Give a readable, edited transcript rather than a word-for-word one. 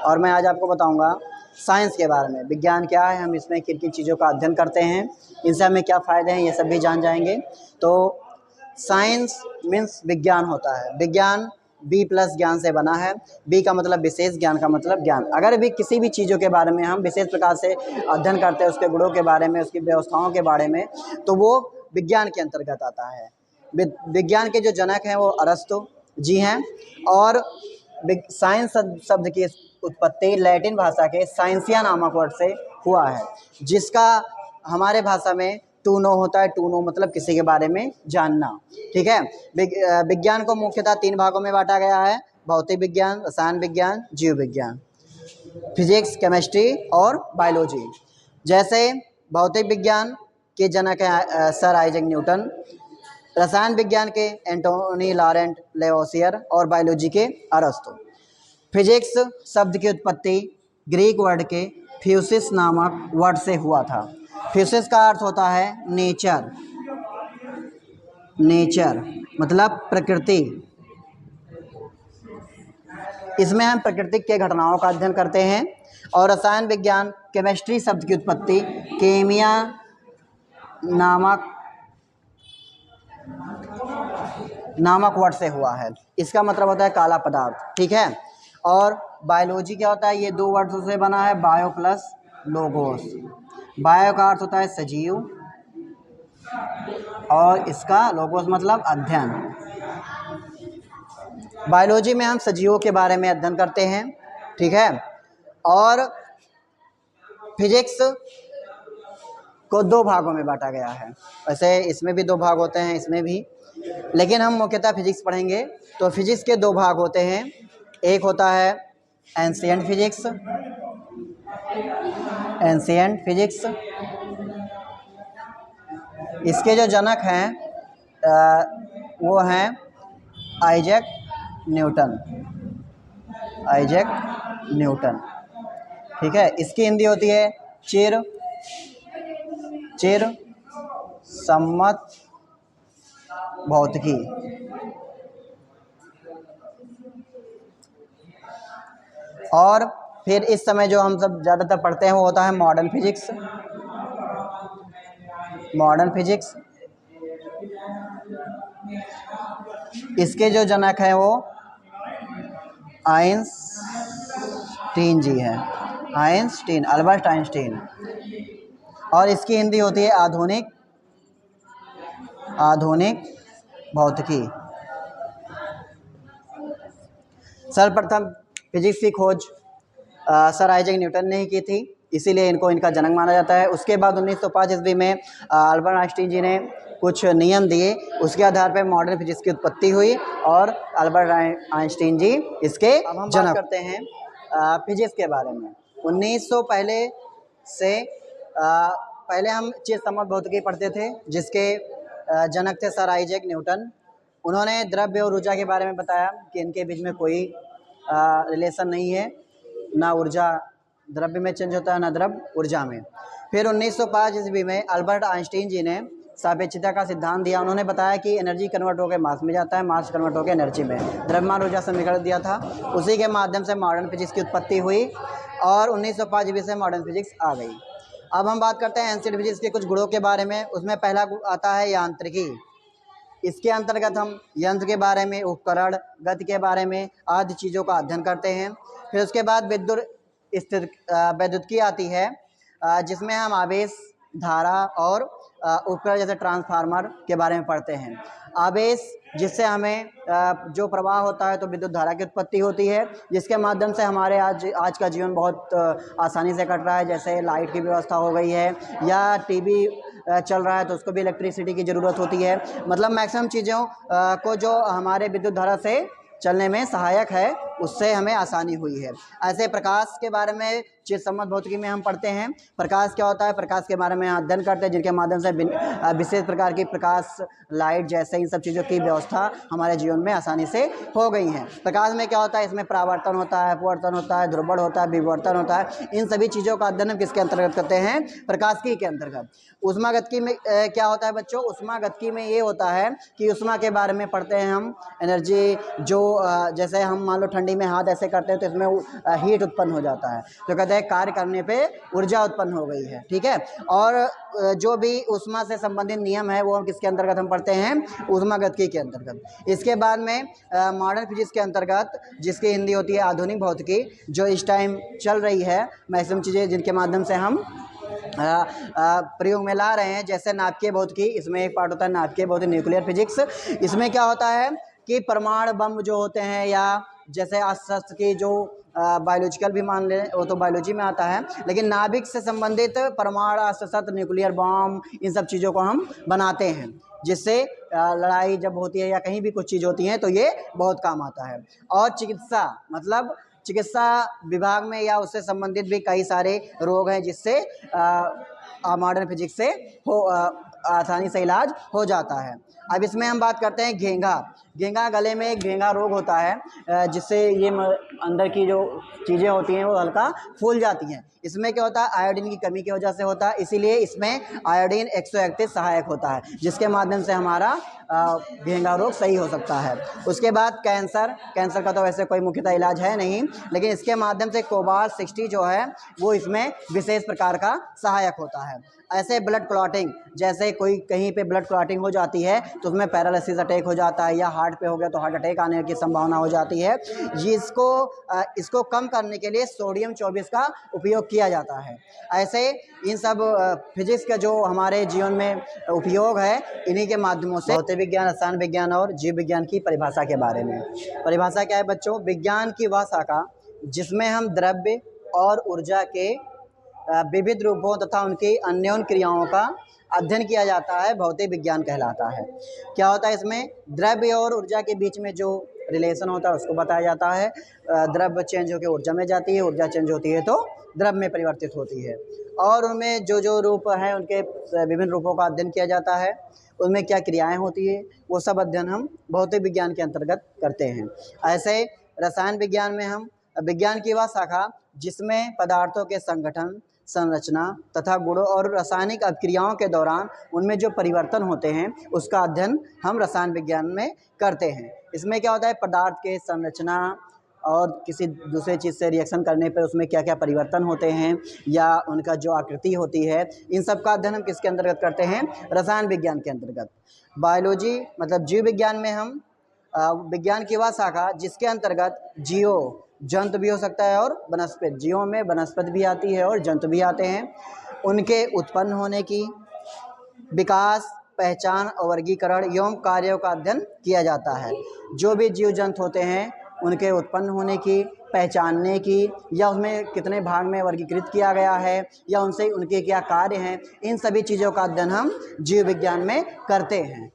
और मैं आज आपको बताऊंगा साइंस के बारे में। विज्ञान क्या है, हम इसमें किन किन चीज़ों का अध्ययन करते हैं, इनसे हमें क्या फ़ायदे हैं, ये सब भी जान जाएंगे। तो साइंस मीन्स विज्ञान होता है। विज्ञान बी प्लस ज्ञान से बना है। बी का मतलब विशेष, ज्ञान का मतलब ज्ञान। अगर भी किसी भी चीज़ों के बारे में हम विशेष प्रकार से अध्ययन करते हैं, उसके गुणों के बारे में, उसकी व्यवस्थाओं के बारे में, तो वो विज्ञान के अंतर्गत आता है। विज्ञान के जो जनक हैं वो अरस्तु जी हैं। और साइंस शब्द की उत्पत्ति लैटिन भाषा के साइंसिया नामक वर्ड से हुआ है, जिसका हमारे भाषा में टू नो होता है। टू नो मतलब किसी के बारे में जानना। ठीक है। विज्ञान को मुख्यतः 3 भागों में बांटा गया है: भौतिक विज्ञान, रसायन विज्ञान, जीव विज्ञान, फिजिक्स, केमिस्ट्री और बायोलॉजी। जैसे भौतिक विज्ञान के जनक हैं सर आइजैक न्यूटन, रसायन विज्ञान के एंटोनी लॉरेंट लेवोसियर और बायोलॉजी के अरस्तु। फिजिक्स शब्द की उत्पत्ति ग्रीक वर्ड के फ्यूसिस नामक वर्ड से हुआ था। फ्यूसिस का अर्थ होता है नेचर। नेचर मतलब प्रकृति। इसमें हम प्राकृतिक के घटनाओं का अध्ययन करते हैं। और रसायन विज्ञान केमिस्ट्री शब्द की उत्पत्ति केमिया नामक वर्ड से हुआ है। इसका मतलब होता है काला पदार्थ। ठीक है। और बायोलॉजी क्या होता है, ये 2 वर्ड्स से बना है, बायो प्लस लोगोस। बायो का अर्थ होता है सजीव और इसका लोगोस मतलब अध्ययन। बायोलॉजी में हम सजीवों के बारे में अध्ययन करते हैं। ठीक है। और फिजिक्स को 2 भागों में बांटा गया है। वैसे इसमें भी 2 भाग होते हैं, इसमें भी, लेकिन हम मुख्यतः फिजिक्स पढ़ेंगे। तो फिजिक्स के 2 भाग होते हैं। एक होता है एंशिएंट फिजिक्स। एंशिएंट फिजिक्स, इसके जो जनक हैं वो हैं आइजैक न्यूटन। Isaac Newton. ठीक है। इसकी हिंदी होती है चिर सम्मत भौतिकी। और फिर इस समय जो हम सब ज़्यादातर पढ़ते हैं वो होता है मॉडर्न फिजिक्स। मॉडर्न फिजिक्स, इसके जो जनक हैं वो आइंस्टीन जी हैं। Einstein, Albert Einstein. और इसकी हिंदी होती है आधुनिक भौतिकी। सर्वप्रथम फिजिक्स की खोज सर आइजैक न्यूटन ने ही की थी, इसीलिए इनका जनक माना जाता है। उसके बाद 1905 ईस्वी में अल्बर्ट आइंस्टीन जी ने कुछ नियम दिए, उसके आधार पर मॉडर्न फिजिक्स की उत्पत्ति हुई और अल्बर्ट आइंस्टीन जी इसके जनक करते हैं। फिजिक्स के बारे में 1900 पहले हम चिर सम्मत भौतिकी पढ़ते थे, जिसके जनक थे सर आइजैक न्यूटन। उन्होंने द्रव्य और ऊर्जा के बारे में बताया कि इनके बीच में कोई रिलेशन नहीं है, ना ऊर्जा द्रव्य में चेंज होता है ना द्रव्य ऊर्जा में। फिर 1905 ईस्वी में अल्बर्ट आइंस्टीन जी ने सापेक्षता का सिद्धांत दिया। उन्होंने बताया कि एनर्जी कन्वर्ट होकर मास में जाता है, मास कन्वर्ट होकर एनर्जी में, द्रव्यमान ऊर्जा समीकरण दिया था। उसी के माध्यम से मॉडर्न फिजिक्स की उत्पत्ति हुई और 1905 ईस्वी से मॉडर्न फिजिक्स आ गई। अब हम बात करते हैं एंशिएंट फिजिक्स के कुछ गुणों के बारे में। उसमें पहला आता है यांत्रिकी। इसके अंतर्गत हम यंत्र के बारे में, उपकरण, गति के बारे में आदि चीज़ों का अध्ययन करते हैं। फिर उसके बाद विद्युत्की आती है, जिसमें हम आवेश, धारा और उपकरण जैसे ट्रांसफार्मर के बारे में पढ़ते हैं। आवेश, जिससे हमें जो प्रवाह होता है तो विद्युत धारा की उत्पत्ति होती है, जिसके माध्यम से हमारे आज का जीवन बहुत आसानी से कट रहा है। जैसे लाइट की व्यवस्था हो गई है या टीवी चल रहा है तो उसको भी इलेक्ट्रिसिटी की ज़रूरत होती है। मतलब मैक्सिमम चीज़ों को जो हमारे विद्युत धारा से चलने में सहायक है, उससे हमें आसानी हुई है। ऐसे प्रकाश के बारे में, चित्त सम्मत भौतिकी में हम पढ़ते हैं। प्रकाश क्या होता है, प्रकाश के बारे में अध्ययन करते हैं, जिनके माध्यम से विशेष प्रकार की प्रकाश, लाइट जैसे इन सब चीज़ों की व्यवस्था हमारे जीवन में आसानी से हो गई है। प्रकाश में क्या होता है, इसमें परावर्तन होता है, अपवर्तन होता है, ध्रुवण होता है, विवर्तन होता है। इन सभी चीज़ों का अध्ययन हम किसके अंतर्गत करते हैं, प्रकाशिकी के अंतर्गत। ऊष्मागतिकी में क्या होता है बच्चों, ऊष्मागतिकी में ये होता है कि ऊष्मा के बारे में पढ़ते हैं हम। एनर्जी जो जैसे हम मान लो ठंडी में हाथ ऐसे करते हैं तो इसमें हीट उत्पन्न हो जाता है, तो कहते हैं कार्य करने पे ऊर्जा उत्पन्न हो गई है, ठीक है। और जो भी ऊष्मा से संबंधित नियम है वो हम किसके अंतर्गत हम पढ़ते हैं, ऊष्मागतिकी के अंतर्गत। इसके बाद में मॉडर्न फिजिक्स के अंतर्गत, जिसकी हिंदी होती है आधुनिक भौतिकी, जो इस टाइम चल रही है, मैक्सिमम चीज़ें जिनके माध्यम से हम प्रयोग में ला रहे हैं, जैसे नाभिकीय भौतिकी, इसमें एक पार्ट होता है नाभिकीय भौतिकी, न्यूक्लियर फिजिक्स। इसमें क्या होता है कि परमाणु बम जो होते हैं, या जैसे अस्त्र की जो बायोलॉजिकल भी मान लें, वो तो बायोलॉजी में आता है, लेकिन नाभिक से संबंधित परमाणु अस्त्र, न्यूक्लियर बम, इन सब चीज़ों को हम बनाते हैं, जिससे लड़ाई जब होती है या कहीं भी कुछ चीज़ होती है तो ये बहुत काम आता है। और चिकित्सा, मतलब चिकित्सा विभाग में या उससे संबंधित भी कई सारे रोग हैं जिससे मॉडर्न फिजिक्स से आसानी से इलाज हो जाता है। अब इसमें हम बात करते हैं घेंघा। घेंघा, गले में एक घेंघा रोग होता है, जिससे ये अंदर की जो चीज़ें होती हैं वो हल्का फूल जाती हैं। इसमें क्या होता है, आयोडीन की कमी की वजह से होता है, इसीलिए इसमें आयोडीन 131 सहायक होता है, जिसके माध्यम से हमारा घेंघा रोग सही हो सकता है। उसके बाद कैंसर, कैंसर का तो वैसे कोई मुख्यतः इलाज है नहीं, लेकिन इसके माध्यम से कोबाल्ट 60 जो है वो इसमें विशेष प्रकार का सहायक होता है। ऐसे ब्लड क्लॉटिंग, जैसे कोई कहीं पे ब्लड क्लॉटिंग हो जाती है तो उसमें पैरालिसिस अटैक हो जाता है, या हार्ट पे हो गया तो हार्ट अटैक आने की संभावना हो जाती है। इसको कम करने के लिए सोडियम 24 का उपयोग किया जाता है। ऐसे इन सब फिजिक्स का जो हमारे जीवन में उपयोग है, इन्हीं के माध्यमों से भौतिक विज्ञान, रसायन विज्ञान और जीव विज्ञान की परिभाषा के बारे में। परिभाषा क्या है बच्चों, विज्ञान की वह शाखा जिसमें हम द्रव्य और ऊर्जा के विविध रूपों तथा उनकी अन्योन्य क्रियाओं का अध्ययन किया जाता है, भौतिक विज्ञान कहलाता है। क्या होता है इसमें, द्रव्य और ऊर्जा के बीच में जो रिलेशन होता है उसको बताया जाता है। द्रव्य चेंज होकर ऊर्जा में जाती है, ऊर्जा चेंज होती है तो द्रव्य में परिवर्तित होती है, और उनमें जो जो रूप हैं उनके विभिन्न रूपों का अध्ययन किया जाता है। उनमें क्या क्रियाएं होती है वो सब अध्ययन हम भौतिक विज्ञान के अंतर्गत करते हैं। ऐसे रसायन विज्ञान में हम विज्ञान की वह शाखा जिसमें पदार्थों के संगठन, संरचना तथा गुणों और रासायनिक अभिक्रियाओं के दौरान उनमें जो परिवर्तन होते हैं उसका अध्ययन हम रसायन विज्ञान में करते हैं। इसमें क्या होता है, पदार्थ के संरचना और किसी दूसरे चीज़ से रिएक्शन करने पर उसमें क्या क्या परिवर्तन होते हैं, या उनका जो आकृति होती है, इन सब का अध्ययन हम किसके अंतर्गत करते हैं, रसायन विज्ञान के अंतर्गत। बायोलॉजी मतलब जीव विज्ञान में हम विज्ञान की वह शाखा जिसके अंतर्गत जीव, जंतु भी हो सकता है और वनस्पति, जीवों में वनस्पति भी आती है और जंतु भी आते हैं, उनके उत्पन्न होने की, विकास, पहचान और वर्गीकरण एवं कार्यों का अध्ययन किया जाता है। जो भी जीव जंतु होते हैं उनके उत्पन्न होने की, पहचानने की, या उसमें कितने भाग में वर्गीकृत किया गया है, या उनसे उनके क्या कार्य हैं, इन सभी चीज़ों का अध्ययन हम जीव विज्ञान में करते हैं।